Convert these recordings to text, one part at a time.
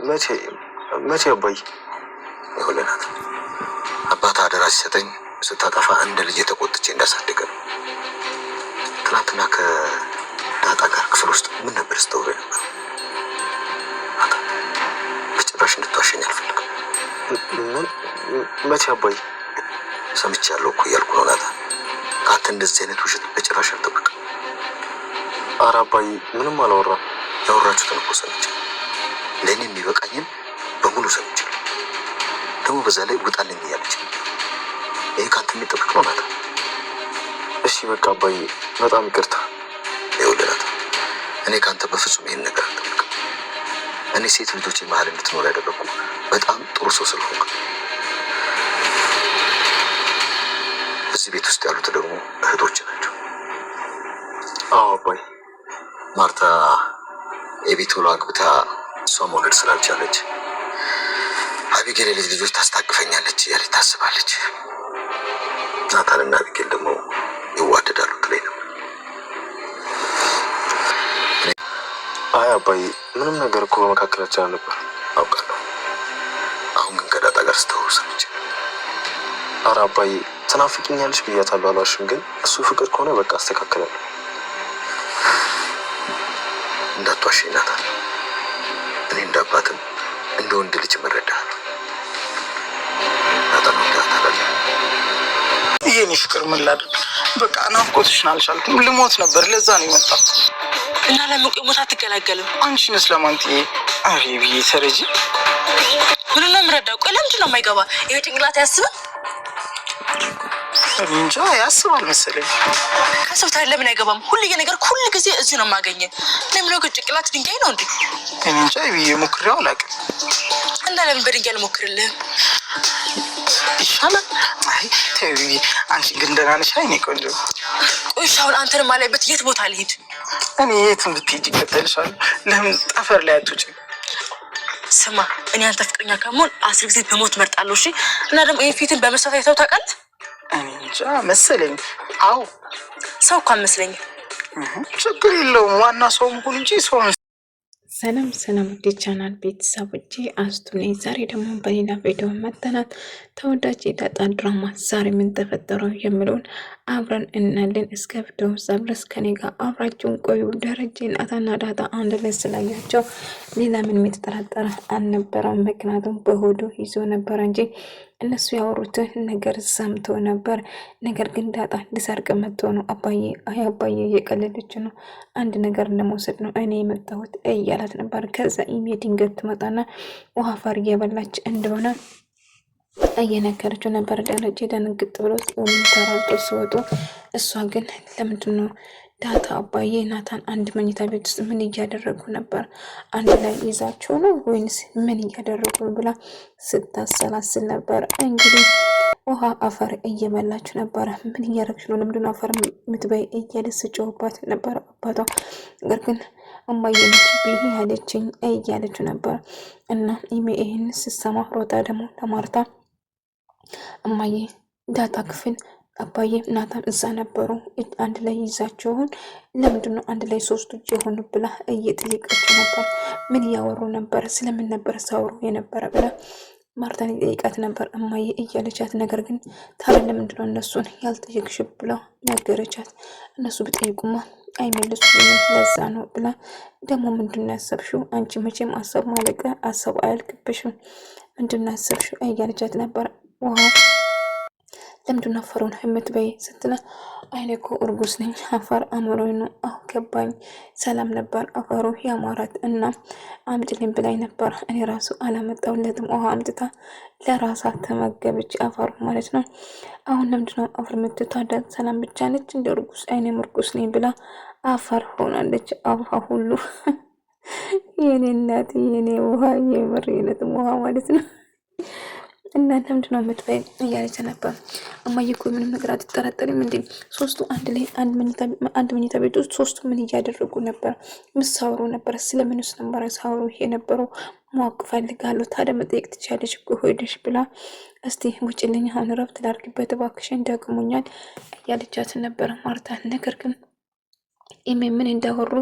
መቼ መቼ አባይ ይሁንናት አባት አደራ ሲሰጠኝ ስታጠፋ እንደ ልጅ ተቆጥቼ እንዳሳደገ ነው። ትናንትና ከዳጣ ጋር ክፍል ውስጥ ምን ነበር ስተውሎ ነበር? በጭራሽ እንድትዋሸኝ አልፈልግም። መቼ አባይ? ሰምቻለሁ እኮ እያልኩ ነው ናታ። ከአንተ እንደዚህ አይነት ውሸት በጭራሽ አልጠብቅም። ኧረ አባይ ምንም አላወራም። ያወራችሁትን እኮ ሰምቻለሁ። ለእኔ የሚበቃኝን በሙሉ ሰምቻለሁ። ደግሞ በዛ ላይ ውጣልኝ እያለች ይሄ ከአንተ የሚጠብቅ ነው ናታ። እሺ በቃ አባይ በጣም ይቅርታ። ይኸውልህ ናታ፣ እኔ ከአንተ በፍጹም ይሄን ነገር አልጠብቅም። እኔ ሴት ልጆች መሀል እንድትኖር ያደረግኩ በጣም ጥሩ ሰው ስለሆንክ። እዚህ ቤት ውስጥ ያሉት ደግሞ እህቶች ናቸው። አዎ አባይ። ማርታ የቤቶሎ አግብታ እሷ መውለድ ስላልቻለች አቢጌል የልጅ ልጆች ታስታቅፈኛለች እያለች ታስባለች። ናታንና አቢጌል ደግሞ ይዋደዳሉ ትለኝ ነበር። አይ አባይ ምንም ነገር እኮ በመካከላችን አልነበር። አውቃለሁ። አሁን ግን ከዳጣ ጋር ስተወው ሰምቼ። ኧረ አባይ ትናፍቂኛለሽ ብያታለሁ አልዋሽም። ግን እሱ ፍቅር ከሆነ በቃ አስተካክላለሁ። እንዳትዋሸኝ ናታን። እኔ እንዳባትም እንደ ወንድ ልጅ እረዳሃለሁ። ናታን ወዳታለሁ። ይሄኔ ፍቅር ምን ላድርግ? በቃ ናፍቆትሽን አልቻልኩም። ልሞት ነበር። ለዛ ነው የመጣሁት። እና ለምን ሞት አትገላገልም? አንቺንስ ለማንትዬ አሬ ብዬ ተረጂ። ምን ነው የምረዳው? ቆይ ለምንድን ነው የማይገባ? ይሄ ጭንቅላት ያስብ እንጃ ያስባል መሰለኝ። ከሰብታ ለምን አይገባም? ሁሉ ነገር ሁሉ ጊዜ እዚህ ነው የማገኘ። ለምን ነው ጭንቅላት ድንጋይ ነው እንዴ? እንጃ ብዬ ሞክሬው አላውቅም። እና ለምን በድንጋይ አልሞክርልህም? ይሻላል። አይ ተይ አንቺ ግን ደህና ነሽ? አይኔ ቆንጆ። ቆይ አሁን አንተን ማላይበት የት ቦታ ልሂድ? እኔ የትም ብትሄጂ እከተልሻለሁ። ለምን ጠፈር ላይ አትውጪም? ስማ እኔ አንተ ፍቅረኛ ከመሆን 10 ጊዜ በሞት መርጣለሁ። እሺ እና ደግሞ ይሄ ፊትን በመስዋዕት አይተው ታውቃለህ? እኔ እንጃ መሰለኝ። አዎ ሰው እኮ መስለኝ። ችግር የለውም ዋና ሰው መሆን እንጂ ሰው። ሰላም ሰላም ወደ ቻናል ቤተሰቦቼ አስቱ ነኝ። ዛሬ ደግሞ በሌላ ቪዲዮ መጥተናል። ተወዳጅ የዳጣ ድራማ ዛሬ ምን ተፈጠረው የሚለውን አብረን እናያለን። እስከ ቪዲዮ ድረስ ከኔ ጋር አብራችሁን ቆዩ። ደረጀ ናታንና ዳጣ አንድ ላይ ስላያቸው ሌላ ምንም የተጠራጠረ አልነበረም። ምክንያቱም በሆዱ ይዞ ነበር እንጂ እነሱ ያወሩት ነገር ሰምቶ ነበር። ነገር ግን ዳጣ ሊሰርቅ መጥቶ ነው። አባዬ አይ አባዬ እየቀለደች ነው፣ አንድ ነገር ለመውሰድ ነው እኔ የመጣሁት እያላት ነበር። ከዛ ኢሜ ድንገት ትመጣና ውሃ ፈር እየበላች እንደሆነ እየነገረችው ነበር። ደረጀ ደንግጥ ብሎ ተራርጦ ሲወጡ እሷ ግን ለምንድን ነው ዳጣ አባዬ ናታን አንድ መኝታ ቤት ውስጥ ምን እያደረጉ ነበር? አንድ ላይ ይዛቸው ነው ወይንስ ምን እያደረጉ ነው ብላ ስታሰላስል ነበር። እንግዲህ ውሃ አፈር እየበላች ነበር። ምን እያደረግች ነው? ለምንድን ነው አፈር የምትበይ እያለ ስጮህባት ነበር አባቷ። ነገር ግን እማዬ ነች ብዬ ያለችኝ እያለች ነበር። እና ይሄን ስትሰማ ሮጣ ደግሞ ለማርታ እማዬ ዳጣ ክፍል አባዬ ናታን እዛ ነበሩ፣ አንድ ላይ ይዛቸውን ለምንድነው አንድ ላይ ሶስቱ የሆኑ ብላ እየጠየቀችው ነበር። ምን እያወሩ ነበር? ስለምን ነበር ሳወሩ የነበረ ብላ ማርታን እየጠየቃት ነበር እማዬ እያለቻት። ነገር ግን ታዲያ ለምንድነው እነሱን ያልጠየቅሽ ብላ ነገረቻት። እነሱ ብጠይቁማ አይመልሱኝም ለዛ ነው ብላ ደግሞ ምንድነው ያሰብሽው አንቺ? መቼም አሰብ ማለቀ አሰብ አያልቅብሽም። ምንድነው ያሰብሽው እያለቻት ነበር። ውሃ ለምንድነው አፈሩን የምትበይ ስትለ አይኔ እኮ እርጉዝ ነኝ፣ አፈር አምሮኝ ነው። አሁ ገባኝ። ሰላም ነበር አፈሩ ያማራት እና አምጥልኝ ብላኝ ነበር። እኔ ራሱ አላመጣሁለትም። ውሃ አምጥታ ለራሳ ተመገበች አፈሩ ማለት ነው። አሁን ለምንድነው አፈር የምትታደር? ሰላም ብቻ ነች እንደ እርጉዝ፣ አይኔም እርጉዝ ነኝ ብላ አፈር ሆናለች። አፋ ሁሉ የኔ እናት የኔ ውሃ የምር የለትም ውሃ ማለት ነው። እና ለምንድነው የምትበይ እያለች ነበር። እማዬ እኮ ምንም ነገር አትጠራጠሪም እንዴ? ሶስቱ አንድ ላይ አንድ መኝታ ቤት ውስጥ ሶስቱ ምን እያደረጉ ነበር? ምሳወሩ ነበር? ስለምንስ ነበር ሳወሩ የነበረው? ማወቅ ፈልጋለሁ። ታዲያ መጠየቅ ትችያለሽ እኮ ሄደሽ ብላ እስቲ ውጭልኝ፣ አሁን ረፍት ላድርግበት እባክሽን ደክሞኛል እያለቻት ነበር ማርታ። ነገር ግን ኢሜ ምን እንዳወሩ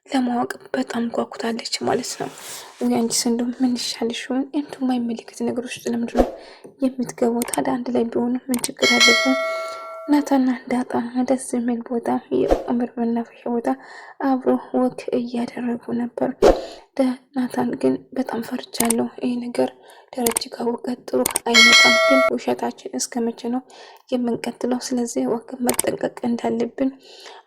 ለማወቅ በጣም ጓጉታለች ማለት ነው። አንቺስ እንደው ምን ይሻልሽ ይሆን? እንትን የማይመለከት ነገሮች ለምንድን ነው የምትገቡት? ታዲያ አንድ ላይ ቢሆኑ ምን ችግር አለበት? ናታና ዳጣ ደስ የሚል ቦታ የአምር መናፈሻ ቦታ አብሮ ወክ እያደረጉ ነበር። ናታን ግን በጣም ፈርቻለሁ፣ ይህ ነገር ደረጀ ካወቀ ጥሩ አይመጣም። ግን ውሸታችን እስከ መቼ ነው የምንቀጥለው? ስለዚህ ወክ መጠንቀቅ እንዳለብን።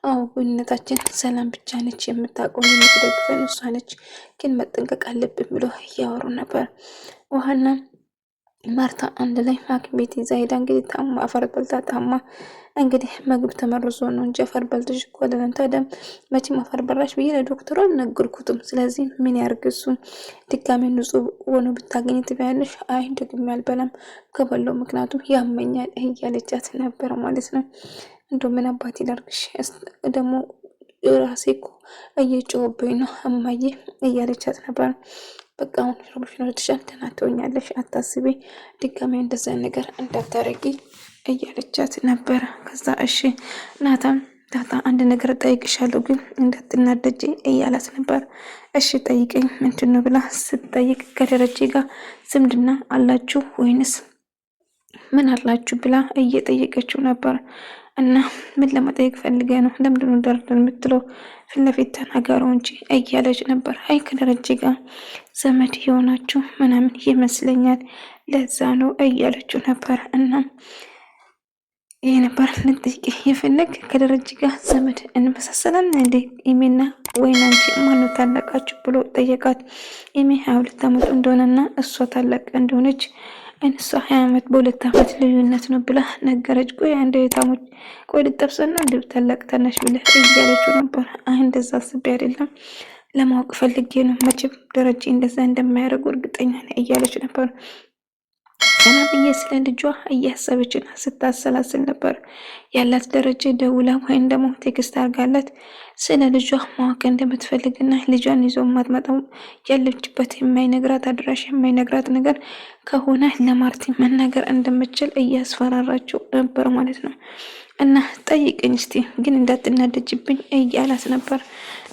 አዎ ግንኙነታችን ሰላም ብቻ ነች የምታውቀው፣ የምትደግፈን እሷ ነች፣ ግን መጠንቀቅ አለብን ብሎ እያወሩ ነበር። ውሃና ማርታ አንድ ላይ ሐኪም ቤት ይዛ ሄዳ እንግዲህ ታማ አፈር በልታ ታማ እንግዲህ ምግብ ተመርዞ ነው እንጂ አፈር በልተሽ እኮ አይደለም። ታዲያ መቼም አፈር በራሽ ብዬ ለዶክተሩ አልነገርኩትም። ስለዚህ ምን ያርግ እሱ ድጋሜ ንጹህ ሆኖ ብታገኝ ትበያለሽ። አይ ደግሜ አልበላም ከበላው ምክንያቱም ያመኛል እያለቻት ነበር ማለት ነው። እንደው ምን አባቴ ላርግሽ ደግሞ ራሴ እኮ እየጮህብኝ ነው እማዬ እያለቻት ነበር። በቃ አሁን ሮብሽ ነው ተሻል ተናተውኛለሽ፣ አታስቢ ድጋሜ እንደዛ ነገር እንዳታረጊ እያለቻት ነበር። ከዛ እሺ ናታን ዳጣ አንድ ነገር ጠይቅሻለሁ ግን እንዳትናደጂ እያላት ነበር። እሺ ጠይቀኝ ምንድን ነው ብላ ስትጠይቅ ከደረጀ ጋር ዝምድና አላችሁ ወይንስ ምን አላችሁ ብላ እየጠየቀችው ነበር። እና ምን ለመጠየቅ ፈልገ ነው? ለምንድን ነው ደርደር የምትለው? ፊት ለፊት ተናገረው እንጂ እያለች ነበር። አይ ከደረጀ ጋር ዘመድ የሆናችሁ ምናምን ይመስለኛል ለዛ ነው እያለችው ነበር። እና ይሄ ነበር ልትጠይቅ የፈለግ ከደረጀ ጋር ዘመድ እንመሳሰላለን እንዴ ኢሜና ወይን አንቺ ማነው ታላቃችሁ ብሎ ጠየቃት። ኢሜ 22 ዓመቱ እንደሆነና እሷ ታላቅ እንደሆነች እንሷ 20 ዓመት በ2 ዓመት ልዩነት ነው ብላ ነገረች። ቆይ አንድ የታሞች ቆይ ልጠብሰና እንደ ታላቅ ታናሽ ብለ እያለችው ነበር። አይ እንደዛ አስቤ አይደለም ለማወቅ ፈልጌ ነው፣ መቼም ደረጀ እንደዛ እንደማያደርጉ እርግጠኛ ነኝ እያለች ነበር። ሰላምዬ ስለ ልጇ እያሰበችና ስታሰላስል ነበር ያላት። ደረጀ ደውላ ወይም ደግሞ ቴክስት አድርጋላት ስለ ልጇ ማወቅ እንደምትፈልግና ልጇን ይዞ ማትመጣው ያለችበት የማይነግራት አድራሽ የማይነግራት ነገር ከሆነ ለማርቲ መናገር እንደምችል እያስፈራራችው ነበር ማለት ነው። እና ጠይቅኝ እስቲ ግን እንዳትናደጅብኝ እያላት ነበር።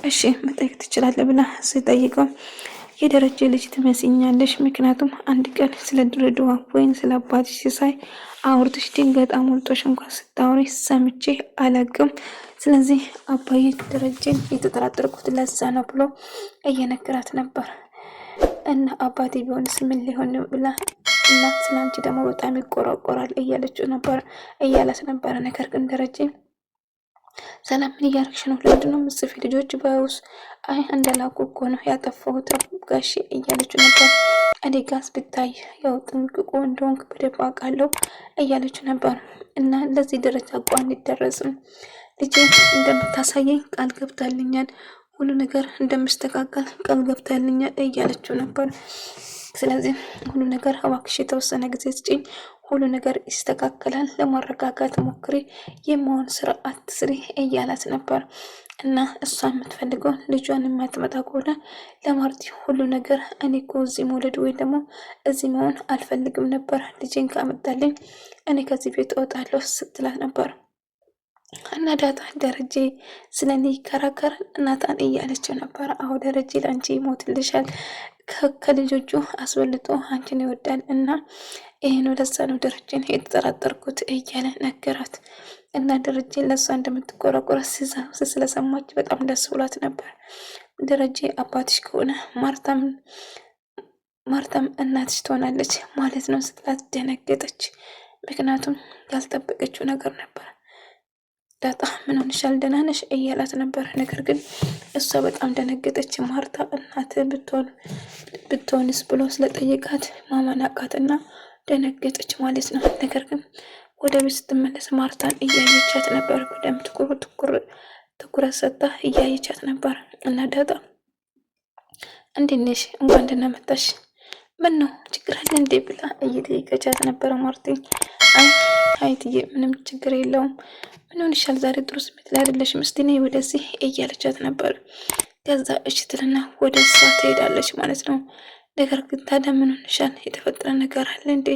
እሺ መጠየቅ ትችላለህ ብላ ስጠይቀው የደረጀ ልጅ ትመስኛለሽ፣ ምክንያቱም አንድ ቀን ስለ ድሬዳዋ ወይም ስለ አባትሽ ሲሳይ አውርተሽ ድንገት አሞልጦሽ እንኳን ስታወሪ ሰምቼ አላቅም። ስለዚህ አባዬ ደረጀን የተጠራጠርኩት ለዛ ነው ብሎ እየነገራት ነበር። እና አባቴ ቢሆንስ ምን ሊሆን ብላ እና ስላንቺ ደግሞ በጣም ይቆራቆራል እያለችው ነበር እያላት ነበረ። ነገር ግን ደረጀ ሰላም ምን እያደረግሽ ነው? ለምንድን ነው የምትጽፊ? ልጆች ባዩስ? አይ እንደላኩ እኮ ነው ያጠፋሁት ጋሼ እያለችው ነበር። እኔ ጋስ ብታይ ያው ጥንቅቆ እንደሆንክ በደንብ አውቃለሁ እያለችው ነበር። እና ለዚህ ደረጃ እንኳን እንዲደረስም ልጄ እንደምታሳየኝ ቃል ገብታልኛል፣ ሁሉ ነገር እንደምስተካከል ቃል ገብታልኛል እያለችው ነበር። ስለዚህ ሁሉ ነገር እባክሽ የተወሰነ ጊዜ ስጪኝ፣ ሁሉ ነገር ይስተካከላል፣ ለማረጋጋት ሞክሪ፣ የመሆን ስራ አትስሪ እያላት ነበር። እና እሷ የምትፈልገው ልጇን የማትመጣ ከሆነ ለማርቲ ሁሉ ነገር እኔ እኮ እዚህ መውለድ ወይ ደግሞ እዚህ መሆን አልፈልግም ነበር፣ ልጄን ካመጣልኝ እኔ ከዚህ ቤት እወጣለሁ ስትላት ነበር። እና ዳጣ ደረጀ ስለኔ ይከራከራል እናታን እያለችው ነበር። አሁ ደረጀ ለአንቺ ይሞትልሻል፣ ከልጆቹ አስበልጦ አንቺን ይወዳል እና ይሄን ወደዛ ነው ደረጀን የተጠራጠርኩት እያለ ነገራት። እና ደረጀ ለሷ እንደምትቆረቆረ ስለሰማች በጣም ደስ ብሏት ነበር። ደረጀ አባትሽ ከሆነ ማርታም እናትሽ ትሆናለች ማለት ነው ስትላት ደነገጠች። ምክንያቱም ያልጠበቀችው ነገር ነበር። ዳጣ ምን ሆነሻል ደህና ነሽ እያላት ነበር። ነገር ግን እሷ በጣም ደነገጠች። ማርታ እናት ብትሆንስ ብሎ ስለጠየቃት ማመናቃትና ደነገጠች ማለት ነው። ነገር ግን ወደ ቤት ስትመለስ ማርታን እያየቻት ነበር። በደንብ ትኩረት ሰጥታ እያየቻት ነበር። እና ዳጣ እንዴት ነሽ? እንኳን ደህና መጣሽ፣ ምን ነው ችግር አለ እንዴ ብላ እየጠየቀቻት ነበረ። ማርቲ አይትዬ ምንም ችግር የለውም፣ ምን ሆነሻል? ዛሬ ጥሩ ስሜት ላይ አይደለሽም፣ እስቲ ነይ ወደዚህ እያለቻት ነበር። ከዛ እሺ ትልና ወደ እሷ ትሄዳለች ማለት ነው። ነገር ግን ታዲያ ምን ሆነሻል? የተፈጠረ ነገር አለ እንዴ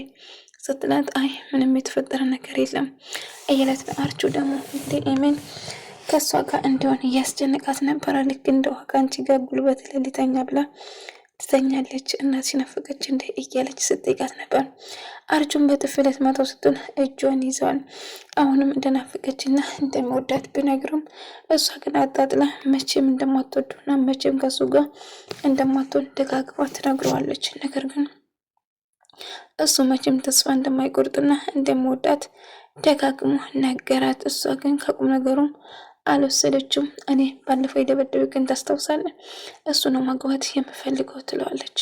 ስትላት አይ ምንም የተፈጠረ ነገር የለም እያለት ነው። አርቹ ደግሞ እንዴ ኤሜን ከሷ ጋር እንደሆነ እያስጨነቃት ነበረ። ልክ እንደው ከአንቺ ጋር ጉልበት ለሊተኛ ብላ ትተኛለች። እናት ሲናፈቀች እንደ እያለች ስትጠይቃት ነበር። አርጁን በጥፊ ልትመታው ስትሆን እጇን ይዘዋል። አሁንም እንደናፈቀችና እንደሚወዳት ቢነግርም እሷ ግን አጣጥላ መቼም እንደማትወዱና መቼም ከሱ ጋር እንደማትወድ ደጋግባ ትነግረዋለች። ነገር ግን እሱ መቼም ተስፋ እንደማይቆርጥና እንደሚወዳት ደጋግሞ ነገራት። እሷ ግን ከቁም ነገሩም አልወሰደችም። እኔ ባለፈው የደበደበኝ ታስታውሳለህ? እሱ ነው ማግባት የምፈልገው ትለዋለች።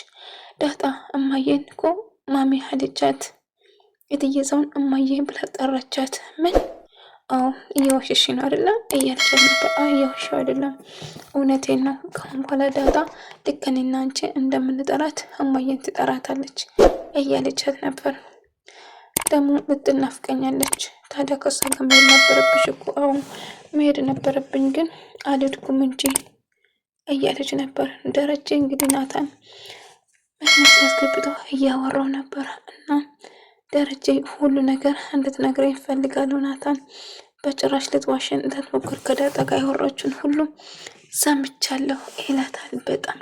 ዳጣ እማዬን እኮ ማሚ አለቻት። የትየዛውን እማዬ ብላ ጠራቻት። ምን? አዎ እየዋሸሽ ነው አይደለም እያለቻት ነበር። እየዋሸሁ አይደለም እውነቴን ነው። ከአሁን በኋላ ዳጣ ልክ እኔና አንቺ እንደምንጠራት እማዬን ትጠራታለች እያለቻት ነበር። ደግሞ ልትናፍቀኛለች። ታዲያ ከሷ ጋር መሄድ ነበረብሽ እኮ። አሁን መሄድ ነበረብኝ ግን አልሄድኩም እንጂ እያለች ነበር። ደረጀ እንግዲህ ናታን መኪና አስገብቶ እያወራው ነበር እና ደረጀ ሁሉ ነገር እንድትነግረኝ እፈልጋለሁ ናታን፣ በጭራሽ ልትዋሸን እንዳትሞክር፣ ከዳጣ ጋር ያወራችን ሁሉም ሰምቻለሁ ይላታል። በጣም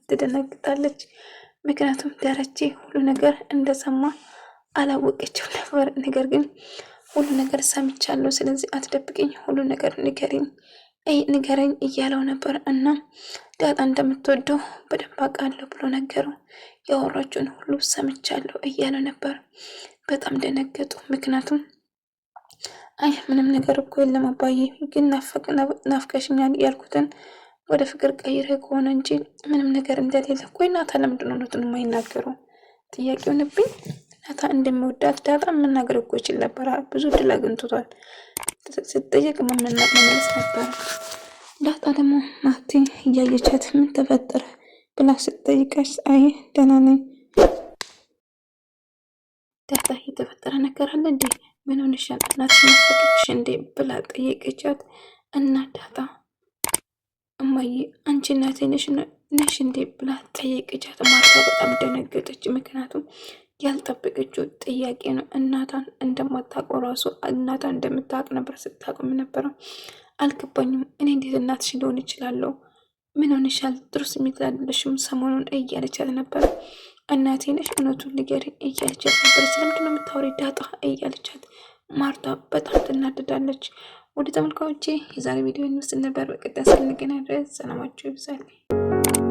ትደነግጣለች። ምክንያቱም ደረጀ ሁሉ ነገር እንደሰማ አላወቀችው ነበር። ነገር ግን ሁሉ ነገር ሰምቻለሁ፣ ስለዚህ አትደብቅኝ፣ ሁሉ ነገር ንገረኝ እያለው ነበር እና ዳጣ እንደምትወደው በደንብ አውቃለሁ ብሎ ነገረው። ያወራችውን ሁሉ ሰምቻለሁ እያለው ነበር። በጣም ደነገጡ። ምክንያቱም አይ ምንም ነገር እኮ የለም አባዬ፣ ግን ናፍቀሽኛል ያልኩትን ወደ ፍቅር ቀይረ ከሆነ እንጂ ምንም ነገር እንደሌለ እኮ ናታ ለምንድን ነው እውነቱን የማይናገረው? ጥያቄ ሆነብኝ። ናታ እንደሚወዳት ዳጣ መናገር እኮ ይችል ነበር። ብዙ ድል አግኝቷል። ስትጠየቅ መመለስ ነበር። ዳጣ ደግሞ ማቲ እያየቻት ምን ተፈጠረ ብላ ስትጠይቃች አይ ደህና ነኝ። ዳጣ የተፈጠረ ነገር አለ እንዴ? ምን ሆነሻል? እናትሽ ናፈቀችሽ እንዴ ብላ ጠየቀቻት። እና ዳጣ እማዬ አንቺ እናቴ ነሽ እንዴ ብላ ጠየቀቻት። ማርታ በጣም ደነገጠች። ምክንያቱም ያልጠበቀችው ጥያቄ ነው። እናቷን እንደማታውቀው ራሱ እናቷን እንደምታውቅ ነበር ስታውቅም ነበረው። አልገባኝም። እኔ እንዴት እናትሽ ሊሆን ይችላለሁ? ምን ሆነሻል? ጥሩ ስሜት አይደለሽም ሰሞኑን እያለቻት ነበር። እናቴ ነሽ እውነቱን ንገሪኝ እያለቻት ነበር። ስለምንድን ነው የምታወሪ ዳጣ እያለቻት ማርታ በጣም ትናደዳለች። ወደ ተመልካዮቼ የዛሬ ቪዲዮ ይመስል ነበር። በቀጣይ እስክንገናኝ ድረስ ሰላማችሁ ይብዛልኝ።